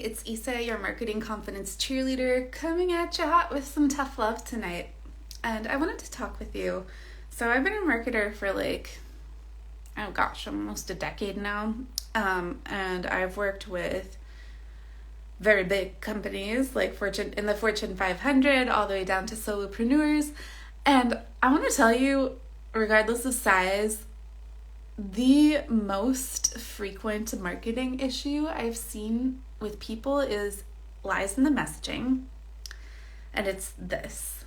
it's Issa, your marketing confidence cheerleader, coming at you hot with some tough love tonight. And I wanted to talk with you. So I've been a marketer for almost a decade now. And I've worked with very big companies like in the Fortune 500 all the way down to solopreneurs. And I want to tell you, regardless of size, the most frequent marketing issue I've seen with people is lies in the messaging. And it's this.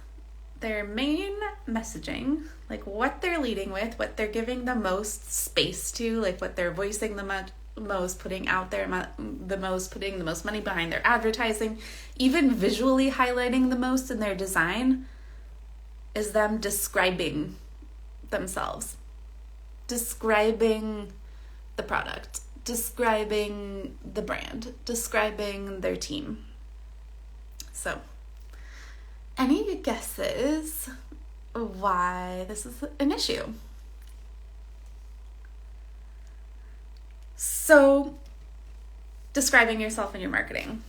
Their main messaging, like what they're leading with, what they're giving the most space to, like what they're voicing the most, putting out there the most, putting the most money behind their advertising, even visually highlighting the most in their design, is them describing themselves. Describing the product, describing the brand, describing their team. So, any guesses why this is an issue? So, describing yourself in your marketing.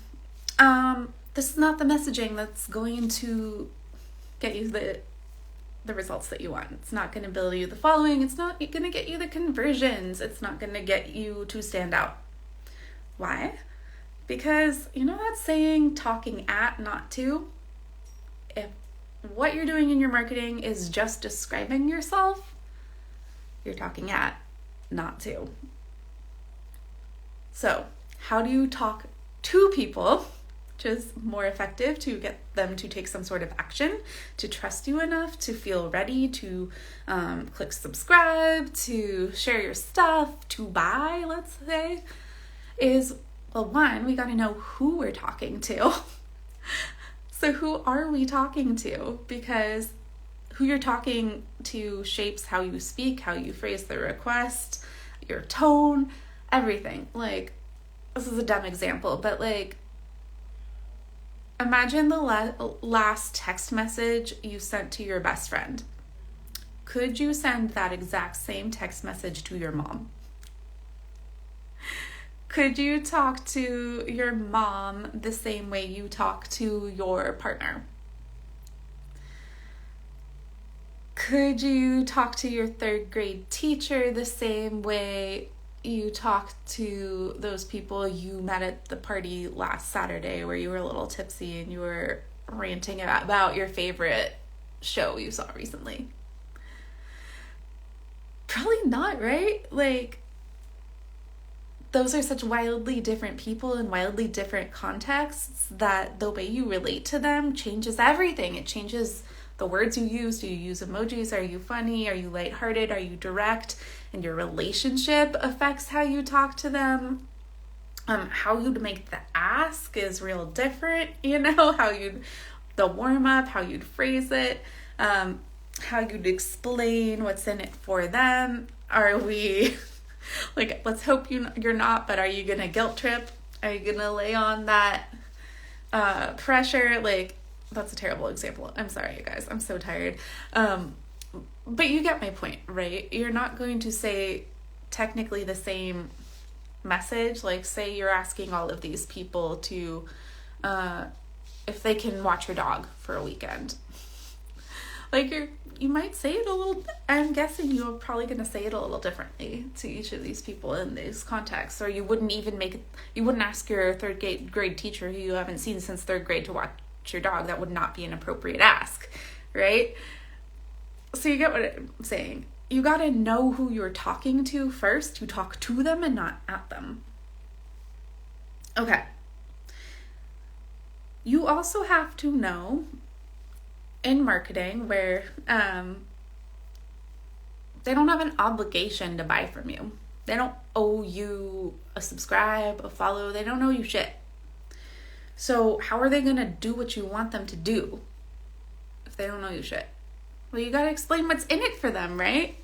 This is not the messaging that's going to get you the results that you want. It's not going to build you the following. It's not going to get you the conversions. It's not going to get you to stand out. Why? Because you know that saying, talking at, not to? If what you're doing in your marketing is just describing yourself, you're talking at, not to. So, how do you talk to people, which is more effective to get them to take some sort of action, to trust you enough, to feel ready to click subscribe, to share your stuff, to buy, let's say, is, well, one, we got to know who we're talking to. So who are we talking to? Because who you're talking to shapes how you speak, how you phrase the request, your tone, everything. Like, this is a dumb example, but imagine the last text message you sent to your best friend. Could you send that exact same text message to your mom? Could you talk to your mom the same way you talk to your partner? Could you talk to your third grade teacher the same way you talk to those people you met at the party last Saturday where you were a little tipsy and you were ranting about your favorite show you saw recently? Probably not, right? Those are such wildly different people in wildly different contexts that the way you relate to them changes everything. It changes the words you use. Do you use emojis? Are you funny? Are you lighthearted? Are you direct? And your relationship affects how you talk to them. How you'd make the ask is real different, the warm up, how you'd phrase it, how you'd explain what's in it for them. Are we, let's hope you're not, but are you going to guilt trip? Are you going to lay on that pressure? That's a terrible example. I'm sorry, you guys. I'm so tired. But you get my point, right? You're not going to say technically the same message. Say you're asking all of these people to, if they can watch your dog for a weekend. You might say it a little, I'm guessing you're probably going to say it a little differently to each of these people in these contexts. Or you wouldn't ask your third grade teacher who you haven't seen since third grade to watch your dog. That would not be an appropriate ask, right? So you get what I'm saying. You got to know who you're talking to first. You talk to them and not at them. Okay. You also have to know in marketing where they don't have an obligation to buy from you. They don't owe you a subscribe, a follow. They don't owe you shit. So how are they going to do what you want them to do if they don't owe you shit? Well, you got to explain what's in it for them, right?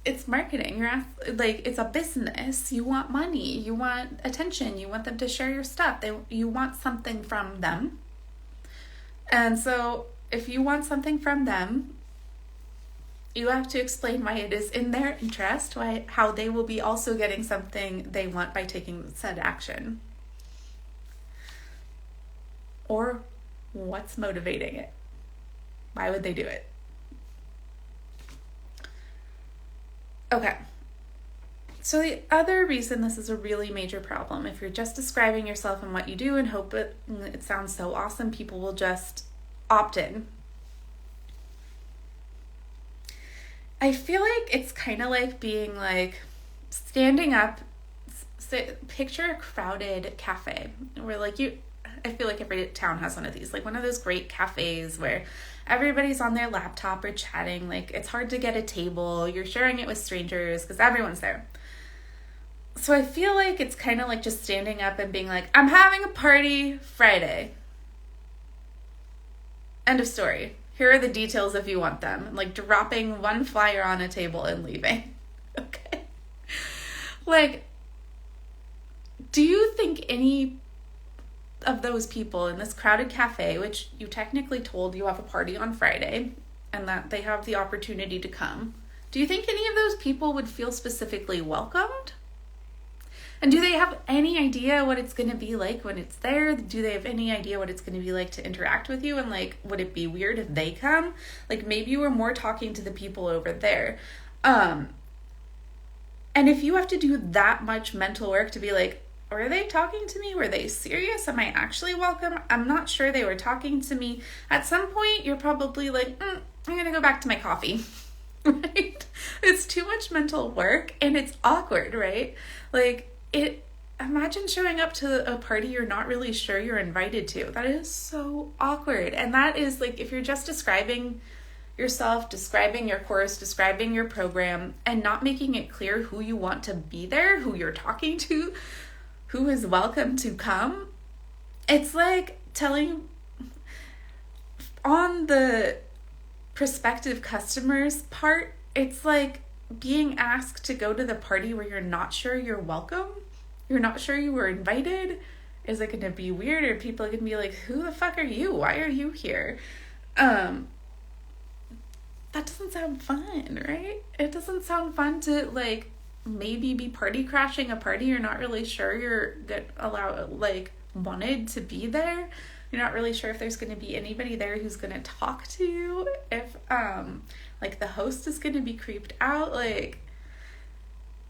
It's marketing. It's a business. You want money. You want attention. You want them to share your stuff. You want something from them. And so if you want something from them, You have to explain why it is in their interest, how they will be also getting something they want by taking said action. Or what's motivating it? Why would they do it? Okay. So the other reason this is a really major problem, if you're just describing yourself and what you do and hope it sounds so awesome, people will just opt in. I feel like it's kind of like being like standing up, picture a crowded cafe where like I feel like every town has one of these, like one of those great cafes where everybody's on their laptop or chatting, like it's hard to get a table, you're sharing it with strangers because everyone's there. So I feel like it's kind of like just standing up and being like, I'm having a party Friday. End of story. Here are the details if you want them. Like dropping one flyer on a table and leaving. Okay. Like, do you think any of those people in this crowded cafe, which you technically told you have a party on Friday and that they have the opportunity to come, do you think any of those people would feel specifically welcomed? And do they have any idea what it's going to be like when it's there? Do they have any idea what it's going to be like to interact with you? And like, would it be weird if they come? Like maybe you were more talking to the people over there. And if you have to do that much mental work to be like, were they talking to me? Were they serious? Am I actually welcome? I'm not sure they were talking to me. At some point, you're probably like, I'm going to go back to my coffee. Right? It's too much mental work and it's awkward, right? Like, imagine showing up to a party you're not really sure you're invited to. That is so awkward. And that is like, if you're just describing yourself, describing your course, describing your program, and not making it clear who you want to be there, who you're talking to, who is welcome to come, it's like telling on the prospective customers part, it's like being asked to go to the party where you're not sure you're welcome. You're not sure you were invited. Is it going to be weird? Or people are going to be like, who the fuck are you? Why are you here? That doesn't sound fun, right? It doesn't sound fun to like maybe be party crashing a party you're not really sure you're wanted to be there. You're not really sure if there's going to be anybody there who's going to talk to you. If like the host is going to be creeped out, like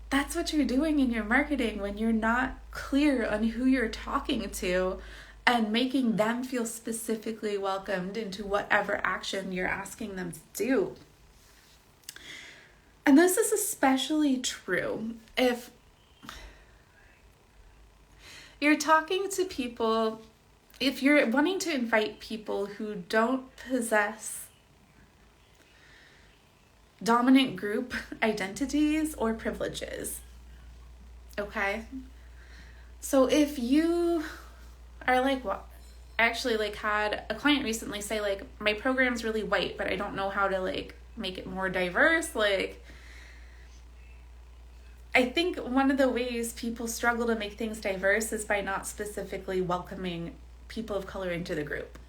that's what you're doing in your marketing when you're not clear on who you're talking to and making them feel specifically welcomed into whatever action you're asking them to do. And this is especially true if you're talking to people, if you're wanting to invite people who don't possess dominant group identities or privileges. Okay? So if you are like, well, I actually like had a client recently say like, my program's really white, but I don't know how to like make it more diverse. Like, I think one of the ways people struggle to make things diverse is by not specifically welcoming people of color into the group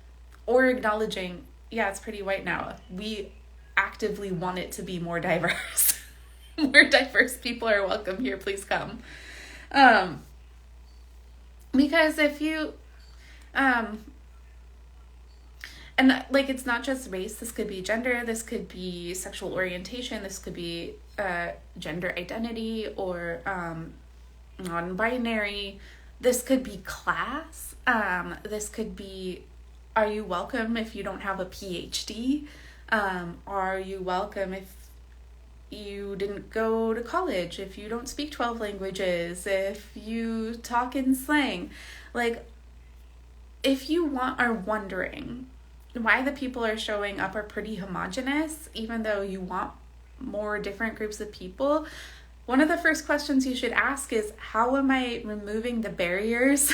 or acknowledging, yeah, it's pretty white now. We actively want it to be more diverse. More diverse people are welcome here. Please come. Because if you, and like, it's not just race. This could be gender. This could be sexual orientation. This could be gender identity or non-binary. This could be class. This could be, are you welcome if you don't have a PhD? Are you welcome if you didn't go to college, if you don't speak 12 languages, if you talk in slang? Like, if you are wondering why the people are showing up are pretty homogenous, even though you want more different groups of people, one of the first questions you should ask is, how am I removing the barriers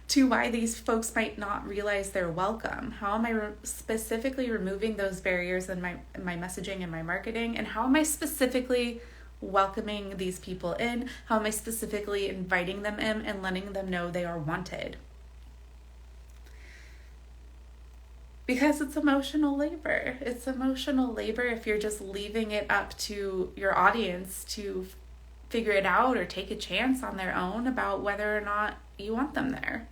to why these folks might not realize they're welcome? How am I specifically removing those barriers in my messaging and my marketing? And how am I specifically welcoming these people in? How am I specifically inviting them in and letting them know they are wanted? Because it's emotional labor. It's emotional labor if you're just leaving it up to your audience to figure it out or take a chance on their own about whether or not you want them there.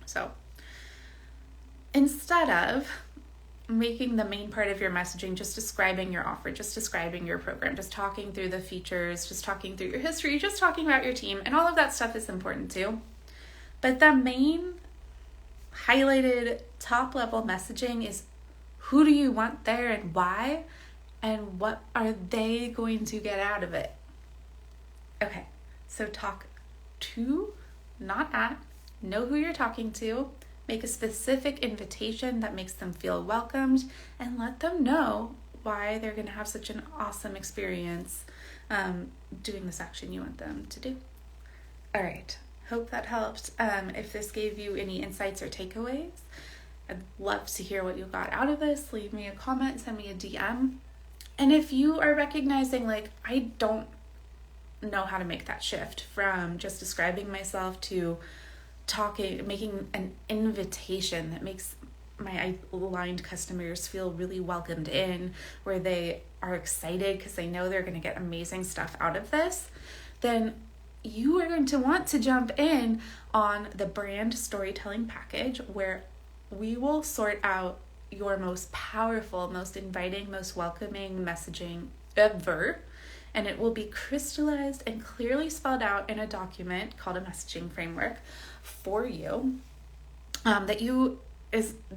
So instead of making the main part of your messaging just describing your offer, just describing your program, just talking through the features, just talking through your history, just talking about your team, and all of that stuff is important too. But the main highlighted top level messaging is who do you want there and why, and what are they going to get out of it? Okay, so talk to, not at, know who you're talking to, make a specific invitation that makes them feel welcomed, and let them know why they're going to have such an awesome experience doing this action you want them to do. All right. Hope that helped. If this gave you any insights or takeaways, I'd love to hear what you got out of this. Leave me a comment, send me a DM. And if you are recognizing, like, I don't know how to make that shift from just describing myself to talking, making an invitation that makes my aligned customers feel really welcomed in, where they are excited because they know they're going to get amazing stuff out of this, then you are going to want to jump in on the brand storytelling package, where we will sort out your most powerful, most inviting, most welcoming messaging ever. And it will be crystallized and clearly spelled out in a document called a messaging framework for you that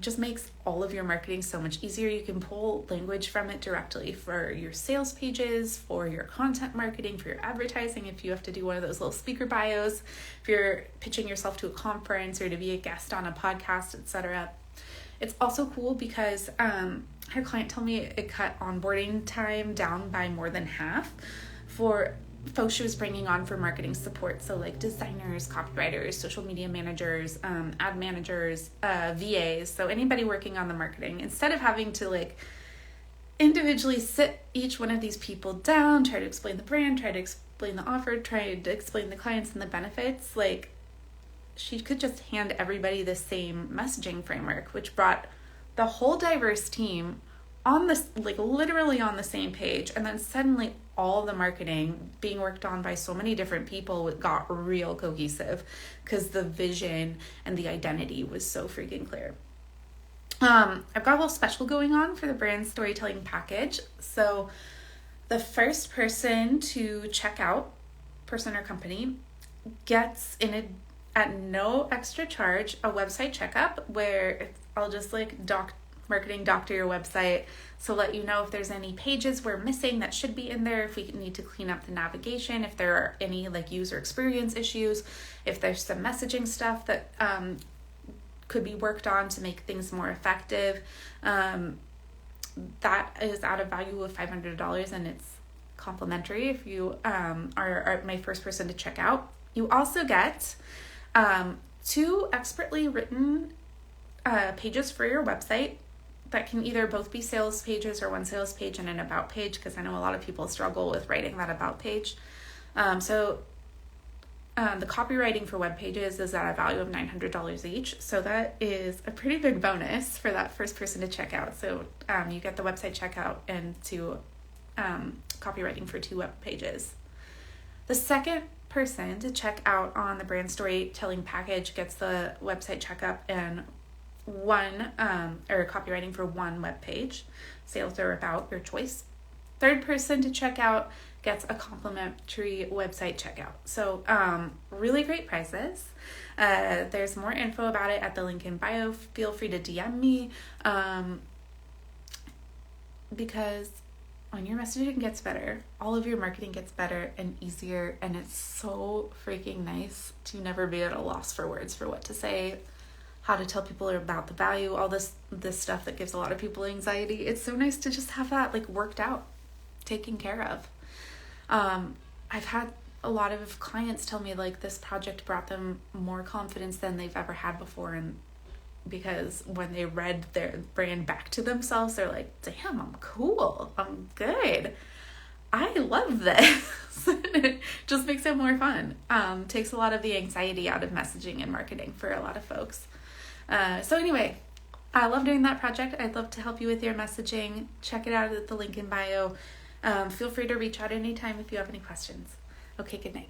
just makes all of your marketing so much easier. You can pull language from it directly for your sales pages, for your content marketing, for your advertising, if you have to do one of those little speaker bios, if you're pitching yourself to a conference or to be a guest on a podcast, etc. It's also cool because I had a client tell me it cut onboarding time down by more than half for folks she was bringing on for marketing support. So like designers, copywriters, social media managers, ad managers, VAs. So anybody working on the marketing, instead of having to like individually sit each one of these people down, try to explain the brand, try to explain the offer, try to explain the clients and the benefits, like she could just hand everybody the same messaging framework, which brought the whole diverse team on this, like literally on the same page. And then suddenly all the marketing being worked on by so many different people got real cohesive because the vision and the identity was so freaking clear. I've got a little special going on for the brand storytelling package. So the first person to check out, person or company, gets at no extra charge a website checkup where I'll just like marketing doctor your website, so let you know if there's any pages we're missing that should be in there, if we need to clean up the navigation, if there are any like user experience issues, if there's some messaging stuff that could be worked on to make things more effective. That is at a value of $500, and it's complimentary if you are my first person to check out. You also get 2 expertly written pages for your website that can either both be sales pages or one sales page and an about page, because I know a lot of people struggle with writing that about page. So the copywriting for web pages is at a value of $900 each. So that is a pretty big bonus for that first person to check out. So you get the website checkout and 2 copywriting for 2 web pages. The second person to check out on the brand storytelling package gets the website checkup and 1 or copywriting for 1 web page, sales or about, your choice. Third person to check out gets a complimentary website checkout. So really great prices. There's more info about it at the link in bio. Feel free to DM me because when your messaging gets better, all of your marketing gets better and easier, and it's so freaking nice to never be at a loss for words for what to say, how to tell people about the value, all this stuff that gives a lot of people anxiety. It's so nice to just have that like worked out, taken care of. I've had a lot of clients tell me like this project brought them more confidence than they've ever had before, and because when they read their brand back to themselves, they're like, damn, I'm cool, I'm good, I love this. It just makes it more fun. Takes a lot of the anxiety out of messaging and marketing for a lot of folks. So anyway, I love doing that project. I'd love to help you with your messaging. Check it out at the link in bio. Feel free to reach out anytime if you have any questions. Okay, good night.